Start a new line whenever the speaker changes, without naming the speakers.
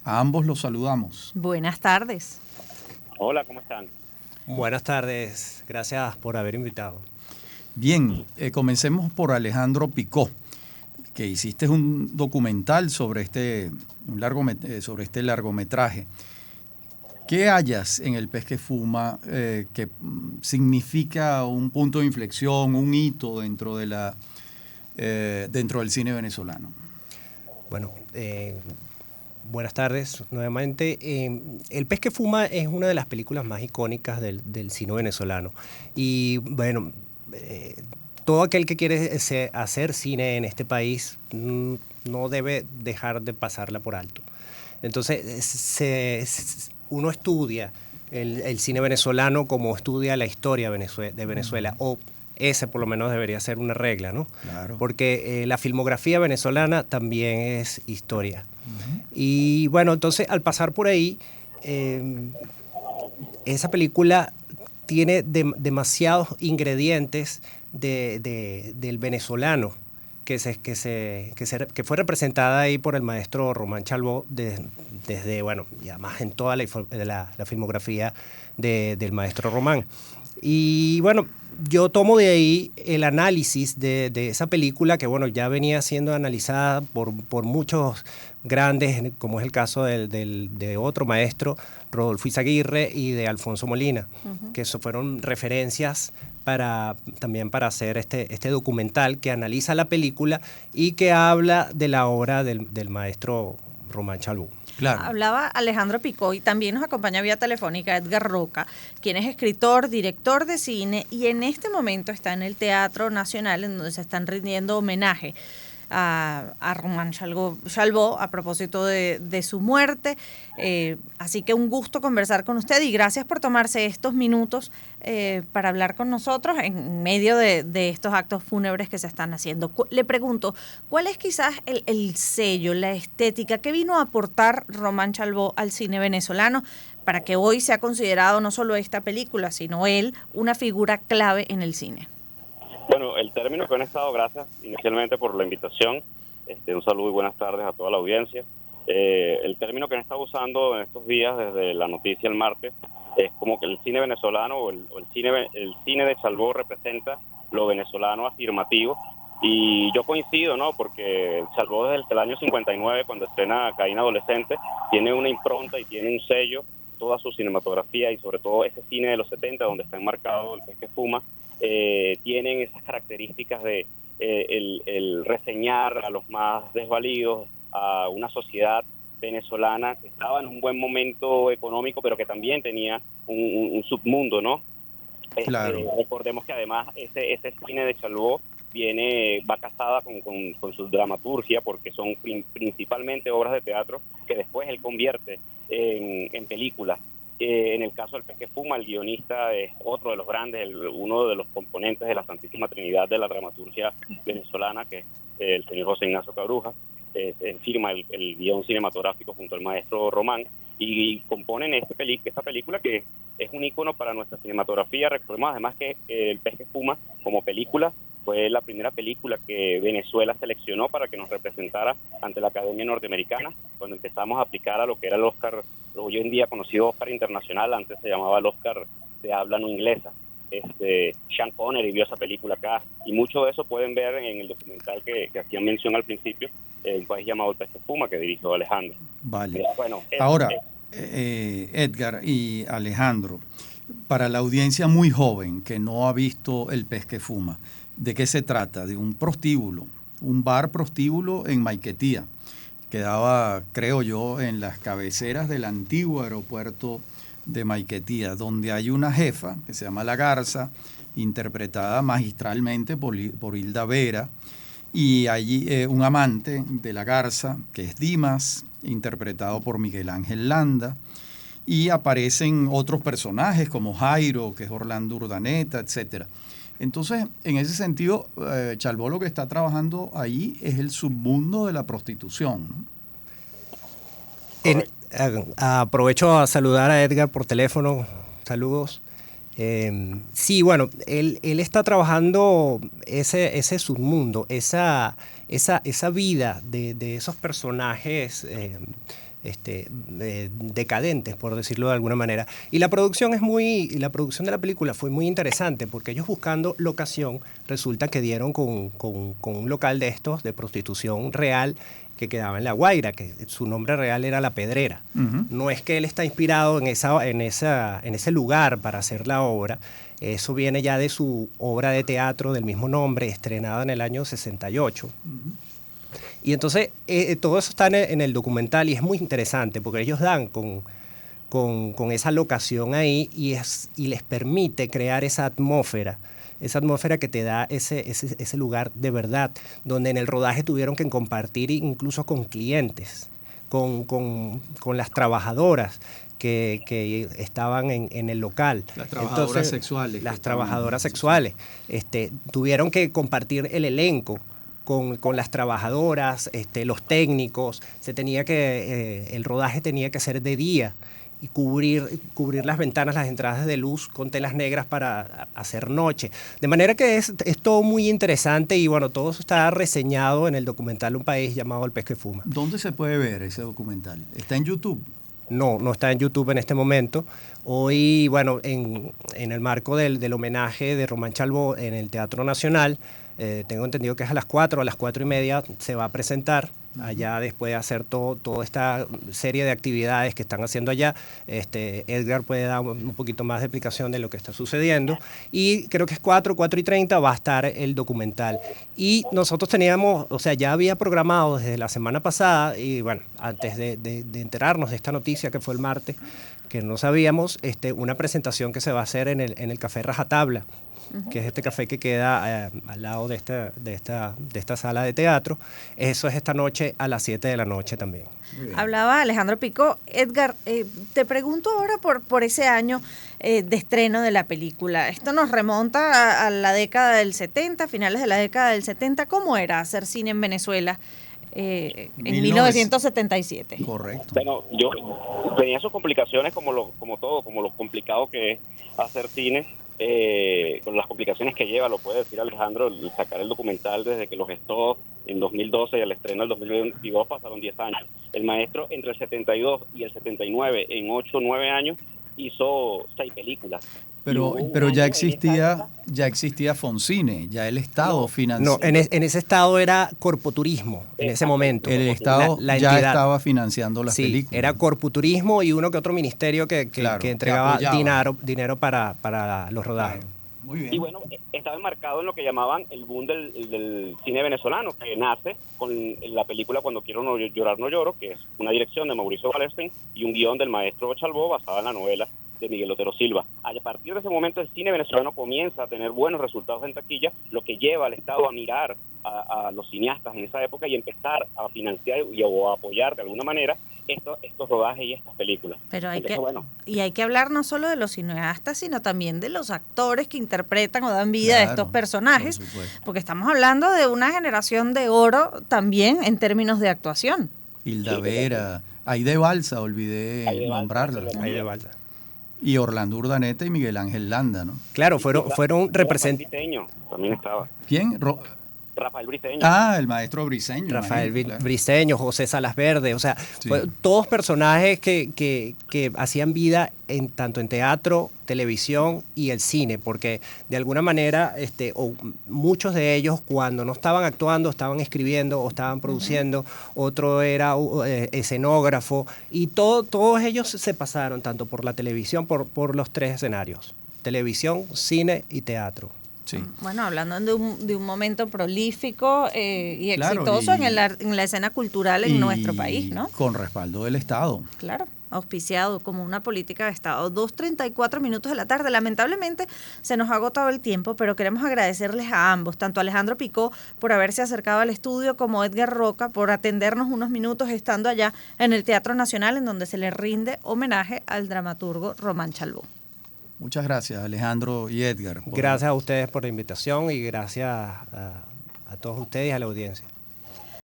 A ambos los saludamos.
Buenas tardes.
Hola, ¿cómo están?
Buenas tardes, gracias por haber invitado.
Bien, comencemos por Alejandro Picó, que hiciste un documental sobre este largometraje. ¿Qué hallas en El pez que fuma que significa un punto de inflexión, un hito dentro del cine venezolano?
Bueno, buenas tardes nuevamente. El pez que fuma es una de las películas más icónicas del cine venezolano. Y bueno, todo aquel que quiere hacer cine en este país no debe dejar de pasarla por alto. Entonces, uno estudia el cine venezolano como estudia la historia de Venezuela, o ese por lo menos debería ser una regla, ¿no?
Claro.
Porque la filmografía venezolana también es historia. Y bueno, entonces al pasar por ahí, esa película tiene demasiados ingredientes del venezolano que fue representada ahí por el maestro Román Chalbaud desde, bueno, y además en toda la filmografía del maestro Román. Y bueno, yo tomo de ahí el análisis de esa película que, bueno, ya venía siendo analizada por muchos grandes, como es el caso de otro maestro, Rodolfo Izaguirre, y de Alfonso Molina, que eso fueron referencias también para hacer este documental que analiza la película y que habla de la obra del maestro Román Chalbaud.
Claro.
Hablaba Alejandro Picó y también nos acompaña vía telefónica Edgar Roca, quien es escritor, director de cine y en este momento está en el Teatro Nacional, en donde se están rindiendo homenaje a Román Chalbaud a propósito de su muerte. Así que un gusto conversar con usted y gracias por tomarse estos minutos para hablar con nosotros en medio de estos actos fúnebres que se están haciendo. Le pregunto, ¿cuál es quizás el sello, la estética que vino a aportar Román Chalbaud al cine venezolano para que hoy sea considerado no solo esta película, sino él, una figura clave en el cine?
Bueno, el término que han estado, gracias inicialmente por la invitación, un saludo y buenas tardes a toda la audiencia. El término que han estado usando en estos días desde la noticia el martes es como que el cine venezolano o el cine de Chalbaud representa lo venezolano afirmativo, y yo coincido, ¿no? Porque Chalbaud desde el año 59, cuando estrena Caín Adolescente, tiene una impronta y tiene un sello, toda su cinematografía y sobre todo ese cine de los 70 donde está enmarcado El pez que fuma, tienen esas características de el reseñar a los más desvalidos, a una sociedad venezolana que estaba en un buen momento económico, pero que también tenía un submundo, ¿no?
Claro.
Recordemos que además ese cine de Chalbaud va casada con su dramaturgia, porque son principalmente obras de teatro que después él convierte en películas. En el caso del pez que fuma, el guionista es otro de los grandes, uno de los componentes de la Santísima Trinidad de la dramaturgia venezolana, que es el señor José Ignacio Cabruja. Él firma el guión cinematográfico junto al maestro Román y componen esta película que es un ícono para nuestra cinematografía. Recordemos además que El pez que fuma como película fue la primera película que Venezuela seleccionó para que nos representara ante la Academia Norteamericana, cuando empezamos a aplicar a lo que era el Oscar, hoy en día conocido Oscar Internacional, antes se llamaba el Oscar de habla no inglesa. Sean Connery vio esa película acá, y mucho de eso pueden ver en el documental que hacían mención al principio, un país llamado El pez que fuma, que dirigió Alejandro.
Vale.
Bueno,
ahora, Edgar y Alejandro, para la audiencia muy joven que no ha visto El pez que fuma, ¿de qué se trata? De un prostíbulo, un bar prostíbulo en Maiquetía. Quedaba, creo yo, en las cabeceras del antiguo aeropuerto de Maiquetía, donde hay una jefa que se llama La Garza, interpretada magistralmente por Hilda Vera, y allí un amante de La Garza, que es Dimas, interpretado por Miguel Ángel Landa, y aparecen otros personajes como Jairo, que es Orlando Urdaneta, etcétera. Entonces, en ese sentido, Chalbaud lo que está trabajando ahí es el submundo de la prostitución, ¿no?
Aprovecho a saludar a Edgar por teléfono. Saludos. Sí, bueno, él está trabajando ese submundo, esa vida de esos personajes decadentes, por decirlo de alguna manera. Y la producción de la película fue muy interesante porque ellos buscando locación, resulta que dieron con un local de estos de prostitución real que quedaba en La Guaira, que su nombre real era La Pedrera. No es que él está inspirado en ese lugar para hacer la obra, eso viene ya de su obra de teatro del mismo nombre, estrenada en el año 68. Y entonces todo eso está en el documental y es muy interesante porque ellos dan con esa locación ahí y les permite crear esa atmósfera que te da ese lugar de verdad, donde en el rodaje tuvieron que compartir incluso con clientes, con las trabajadoras que estaban en el local.
Las trabajadoras sexuales.
Las trabajadoras sexuales. Tuvieron que compartir el elenco con las trabajadoras, los técnicos. El rodaje tenía que ser de día y cubrir las ventanas, las entradas de luz con telas negras para hacer noche. De manera que es todo muy interesante y bueno, todo eso está reseñado en el documental Un País llamado El Pez que Fuma.
¿Dónde se puede ver ese documental? ¿Está en YouTube?
No está en YouTube en este momento. Hoy, bueno, en el marco del homenaje de Román Chalbaud en el Teatro Nacional, tengo entendido que es a las 4:30 se va a presentar. Allá después de hacer toda esta serie de actividades que están haciendo allá, Edgar puede dar un poquito más de explicación de lo que está sucediendo. Y creo que es 4:30 va a estar el documental. Y nosotros ya había programado desde la semana pasada, y bueno, antes de enterarnos de esta noticia que fue el martes, que no sabíamos, una presentación que se va a hacer en el Café Rajatabla, que es este café que queda al lado de esta sala de teatro. Eso es esta noche a las 7 de la noche también.
Hablaba Alejandro Picó. Edgar, te pregunto ahora por ese año de estreno de la película. Esto nos remonta a la década del 70, finales de la década del 70. ¿Cómo era hacer cine en Venezuela en 1977?
Correcto.
Bueno, yo tenía sus complicaciones como lo complicado que es hacer cine. Con las complicaciones que lleva, lo puede decir Alejandro, el sacar el documental desde que lo gestó en 2012 y el estreno en 2022 pasaron 10 años. El maestro entre el 72 y el 79, en 8 o 9 años, hizo 6 películas.
Pero ya existía Foncine, ya el Estado financió.
No, en ese Estado era Corpoturismo, en ese momento.
El Estado ya estaba financiando las películas.
Era Corpoturismo y uno que otro ministerio que entregaba dinero para los rodajes.
Muy bien.
Y bueno, estaba enmarcado en lo que llamaban el boom del cine venezolano, que nace con la película Cuando quiero no llorar no lloro, que es una dirección de Mauricio Wallerstein y un guión del maestro Chalbaud basada en la novela de Miguel Otero Silva. A partir de ese momento el cine venezolano comienza a tener buenos resultados en taquilla, lo que lleva al Estado a mirar a los cineastas en esa época y empezar a financiar o a apoyar de alguna manera estos rodajes y estas películas.
Pero hay que hablar no solo de los cineastas, sino también de los actores que interpretan o dan vida a estos personajes, porque estamos hablando de una generación de oro también en términos de actuación.
Hilda Vera, Aide Balsa, olvidé nombrarla.
Aide Balsa.
Y Orlando Urdaneta y Miguel Ángel Landa, ¿no?
Claro, fueron representantes.
Briceño también estaba.
¿Quién?
Rafael Briceño.
El maestro Briceño.
Rafael Briceño, José Salas Verde, o sea, todos personajes que hacían vida tanto en teatro, televisión y el cine, porque de alguna manera muchos de ellos cuando no estaban actuando, estaban escribiendo o estaban produciendo, otro era escenógrafo, y todos ellos se pasaron tanto por la televisión, por los 3 escenarios, televisión, cine y teatro.
Sí.
Bueno, hablando de un momento prolífico y exitoso en la escena cultural en nuestro país, ¿no?
Con respaldo del Estado.
Claro, auspiciado como una política de Estado. 2:34 minutos de la tarde. Lamentablemente se nos ha agotado el tiempo, pero queremos agradecerles a ambos, tanto a Alejandro Picó por haberse acercado al estudio, como a Edgar Roca por atendernos unos minutos estando allá en el Teatro Nacional, en donde se le rinde homenaje al dramaturgo Román Chalbaud.
Muchas gracias, Alejandro y Edgar.
Gracias a ustedes por la invitación y gracias a todos ustedes y a la audiencia.